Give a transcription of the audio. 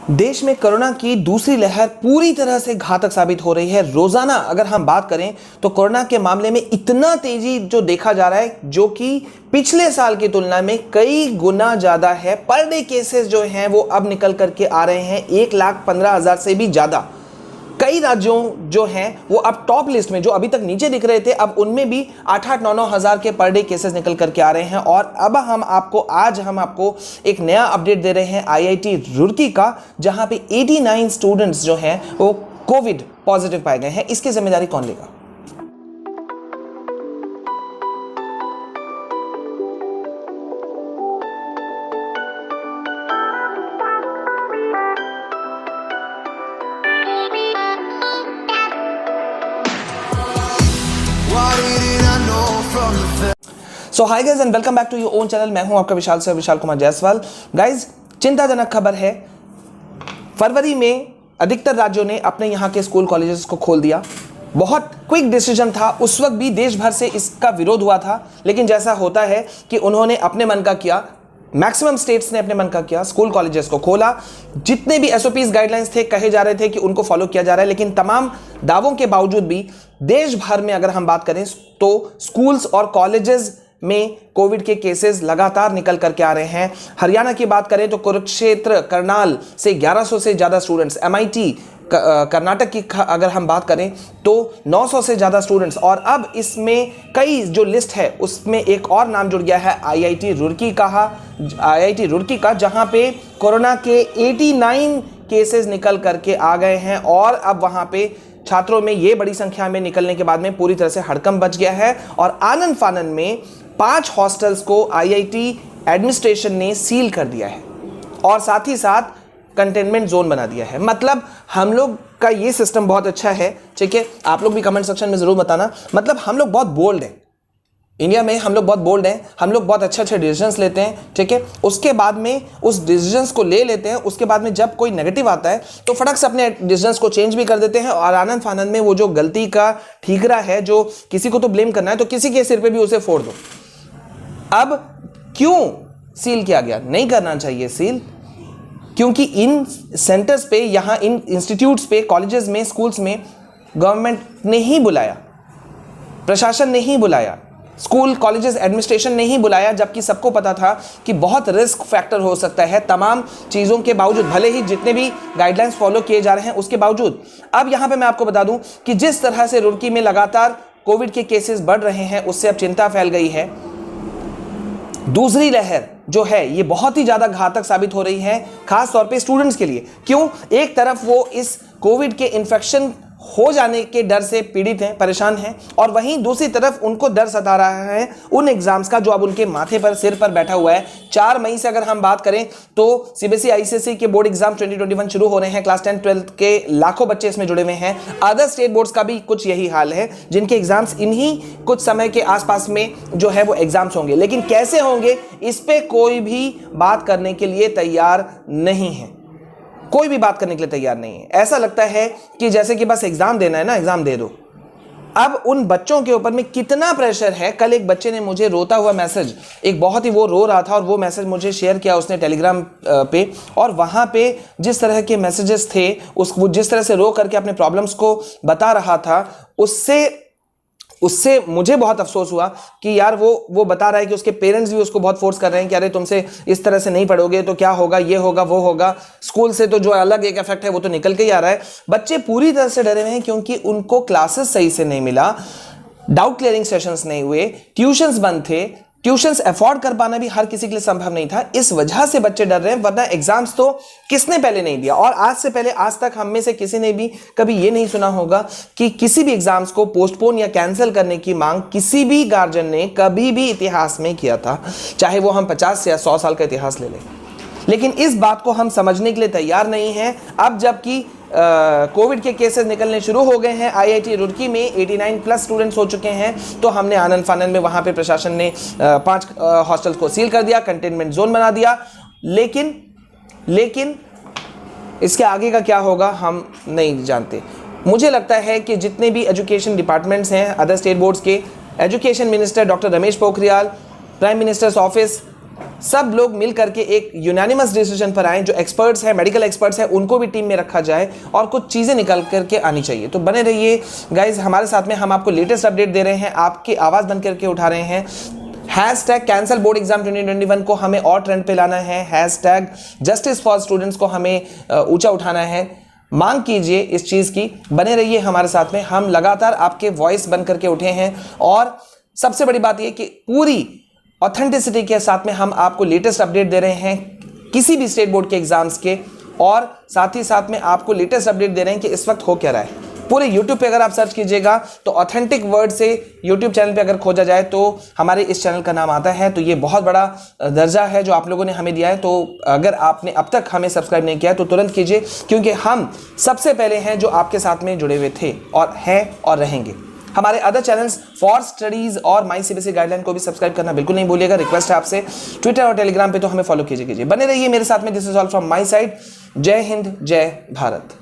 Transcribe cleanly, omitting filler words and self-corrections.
देश में कोरोना की दूसरी लहर पूरी तरह से घातक साबित हो रही है। रोजाना अगर हम बात करें तो कोरोना के मामले में इतना तेजी जो देखा जा रहा है, जो कि पिछले साल की तुलना में कई गुना ज्यादा है। पर डे केसेस जो हैं वो अब निकल करके आ रहे हैं 1,15,000 से भी ज्यादा। कई राज्यों जो हैं वो अब टॉप लिस्ट में, जो अभी तक नीचे दिख रहे थे, अब उनमें भी 8-8, 9-9 हजार के पर डे केसेस निकल करके आ रहे हैं। और अब आज हम आपको एक नया अपडेट दे रहे हैं आईआईटी रुड़की का, जहां पे 89 स्टूडेंट्स जो हैं वो कोविड पॉजिटिव पाए गए हैं। इसकी जिम्मेदारी कौन लेगा? So hi guys and welcome back to your own channel. मैं हूं आपका विशाल सर, विशाल कुमार जायसवाल। गाइस, चिंताजनक खबर है। फरवरी में अधिकतर राज्यों ने अपने यहां के स्कूल कॉलेजेस को खोल दिया। बहुत क्विक डिसीजन था। उस वक्त भी देश भर से इसका विरोध हुआ था, लेकिन जैसा होता है कि उन्होंने अपने मन का किया। मैक्सिमम स्टेट्स ने अपने मन का किया, स्कूल कॉलेजेस को खोला। जितने भी एसओपीज गाइडलाइंस थे, कहे जा रहे थे कि उनको फॉलो किया जा रहा है, लेकिन तमाम दावों के बावजूद भी देश भर में अगर हम बात करें तो स्कूल्स और कॉलेजेस में कोविड के केसेस लगातार निकल करके आ रहे हैं। हरियाणा की बात करें तो कुरुक्षेत्र, करनाल से 1100 से ज्यादा स्टूडेंट्स, एमआईटी कर्नाटक की अगर हम बात करें तो 900 से ज्यादा स्टूडेंट्स। और अब इसमें कई जो लिस्ट है उसमें एक और नाम जुड़ गया है आईआईटी रुड़की का, जहां पे कोरोना के 89 केसेस निकल करके आ गए हैं। और अब वहां पे छात्रों में ये बड़ी संख्या में निकलने के बाद में पूरी तरह से हड़कंप बच गया है। और आनन फानन में 5 हॉस्टल्स को आईआईटी एडमिनिस्ट्रेशन ने सील कर दिया है और साथ ही साथ कंटेनमेंट जोन बना दिया है। मतलब हम लोग का ये सिस्टम बहुत अच्छा है, ठीक है। आप लोग भी कमेंट सेक्शन में जरूर बताना। मतलब हम लोग बहुत बोल्ड हैं, इंडिया में हम लोग बहुत बोल्ड हैं, हम लोग बहुत अच्छे डिसीजंस लेते हैं, ठीक है। उसके बाद में उस डिसीजंस को ले लेते हैं, उसके बाद में जब कोई नेगेटिव आता है तो फटक से अपने डिसीजंस को चेंज भी कर देते हैं। और आनंद फानंद में वो जो गलती का ठीकरा है, जो किसी को तो ब्लेम करना है तो किसी के सिर पे भी उसे फोड़ दो। अब क्यों सील किया गया? नहीं करना चाहिए सील, क्योंकि इन सेंटर्स पे, यहां इन इंस्टीट्यूट्स पे, कॉलेजेस में, स्कूल्स में गवर्नमेंट ने ही बुलाया, प्रशासन ने ही बुलाया, स्कूल कॉलेजेस एडमिनिस्ट्रेशन ने ही बुलाया, जबकि सबको पता था कि बहुत रिस्क फैक्टर हो सकता है तमाम चीज़ों के बावजूद, भले ही जितने भी गाइडलाइंस फॉलो किए जा रहे हैं उसके बावजूद। अब यहां पे मैं आपको बता दूं कि जिस तरह से रुड़की में लगातार कोविड के केसेस बढ़ रहे हैं, उससे अब चिंता फैल गई है। दूसरी लहर जो है ये बहुत ही ज्यादा घातक साबित हो रही है, खास तौर पे स्टूडेंट्स के लिए। क्यों? एक तरफ वो इस कोविड के इन्फेक्शन हो जाने के डर से पीड़ित हैं, परेशान हैं, और वहीं दूसरी तरफ उनको डर सता रहा है उन एग्जाम्स का जो अब उनके माथे पर, सिर पर बैठा हुआ है। 4 मई से अगर हम बात करें तो सीबीएसई आईसीएसई के बोर्ड एग्जाम 2021 शुरू हो रहे हैं। क्लास 10, 12 के लाखों बच्चे इसमें जुड़े हुए हैं। अदर स्टेट बोर्ड्स का भी कुछ यही हाल है, जिनके एग्जाम्स इन्हीं कुछ समय के आसपास में जो है वो एग्जाम्स होंगे। लेकिन कैसे होंगे, इस पे कोई भी बात करने के लिए तैयार नहीं है। कोई भी बात करने के लिए तैयार नहीं है। ऐसा लगता है कि जैसे कि बस एग्जाम देना है ना, एग्जाम दे दो। अब उन बच्चों के ऊपर में कितना प्रेशर है। कल एक बच्चे ने मुझे रोता हुआ मैसेज, एक बहुत ही, वो रो रहा था और वो मैसेज मुझे शेयर किया उसने टेलीग्राम पे, और वहां पे जिस तरह के मैसेजेस थे, वो जिस तरह से रो करके अपने प्रॉब्लम्स को बता रहा था, उससे मुझे बहुत अफसोस हुआ कि यार वो बता रहा है कि उसके पेरेंट्स भी उसको बहुत फोर्स कर रहे हैं कि अरे तुमसे इस तरह से नहीं पढ़ोगे तो क्या होगा, ये होगा, वो होगा। स्कूल से तो जो अलग एक इफेक्ट है वो तो निकल के ही आ रहा है। बच्चे पूरी तरह से डरे हुए हैं क्योंकि उनको क्लासेस सही से नहीं मिला, डाउट क्लियरिंग सेशंस नहीं हुए, ट्यूशंस बंद थे। ट्यूशंस अफोर्ड कर पाना भी हर किसी के लिए संभव नहीं था। इस वजह से बच्चे डर रहे हैं, वरना एग्जाम्स तो किसने पहले नहीं दिया। और आज से पहले, आज तक हम में से किसी ने भी कभी ये नहीं सुना होगा कि किसी भी एग्जाम्स को पोस्टपोन या कैंसिल करने की मांग किसी भी गार्जियन ने कभी भी इतिहास में किया था, चाहे वो हम 50 या 100 साल का इतिहास ले लें। लेकिन इस बात को हम समझने के लिए तैयार नहीं हैं। अब जबकि कोविड के केसेस निकलने शुरू हो गए हैं, आईआईटी रुड़की में 89 प्लस स्टूडेंट्स हो चुके हैं, तो हमने आनंद फानन में वहां पे प्रशासन ने 5 हॉस्टल्स को सील कर दिया, कंटेनमेंट जोन बना दिया। लेकिन इसके आगे का क्या होगा हम नहीं जानते। मुझे लगता है कि जितने भी एजुकेशन डिपार्टमेंट्स हैं अदर स्टेट बोर्ड्स के, education minister doctor Ramesh Pokhriyal, prime minister's office, सब लोग मिल करके एक यूनानिमस डिसीजन पर आए, जो एक्सपर्ट्स हैं, मेडिकल एक्सपर्ट्स हैं, उनको भी टीम में रखा जाए और कुछ चीज़ें निकल करके आनी चाहिए। तो बने रहिए गाइज हमारे साथ में, हम आपको लेटेस्ट अपडेट दे रहे हैं, आपकी आवाज़ बन करके उठा रहे हैं। हैशटैग कैंसल बोर्ड एग्जाम 2021 को हमें और ट्रेंड पे लाना है, हैशटैग जस्टिस फॉर स्टूडेंट्स को हमें ऊंचा उठाना है। मांग कीजिए इस चीज़ की, बने रहिए हमारे साथ में, हम लगातार आपके वॉइस बन करके उठे हैं। और सबसे बड़ी बात यह कि पूरी ऑथेंटिसिटी के साथ में हम आपको लेटेस्ट अपडेट दे रहे हैं किसी भी स्टेट बोर्ड के एग्जाम्स के, और साथ ही साथ में आपको लेटेस्ट अपडेट दे रहे हैं कि इस वक्त हो क्या रहा है। पूरे YouTube पे अगर आप सर्च कीजिएगा तो ऑथेंटिक वर्ड से YouTube चैनल पे अगर खोजा जाए तो हमारे इस चैनल का नाम आता है। तो ये बहुत बड़ा दर्जा है जो आप लोगों ने हमें दिया है। तो अगर आपने अब तक हमें सब्सक्राइब नहीं किया है तो तुरंत कीजिए, क्योंकि हम सबसे पहले हैं जो आपके साथ में जुड़े हुए थे और हैं और रहेंगे। हमारे अदर चैनल्स फॉर स्टडीज और माई सीबीएसई गाइडलाइन को भी सब्सक्राइब करना बिल्कुल नहीं भूलिएगा। रिक्वेस्ट है आपसे, ट्विटर और टेलीग्राम पे तो हमें फॉलो कीजिए। बने रहिए मेरे साथ में। This is all from my side. जय हिंद, जय भारत।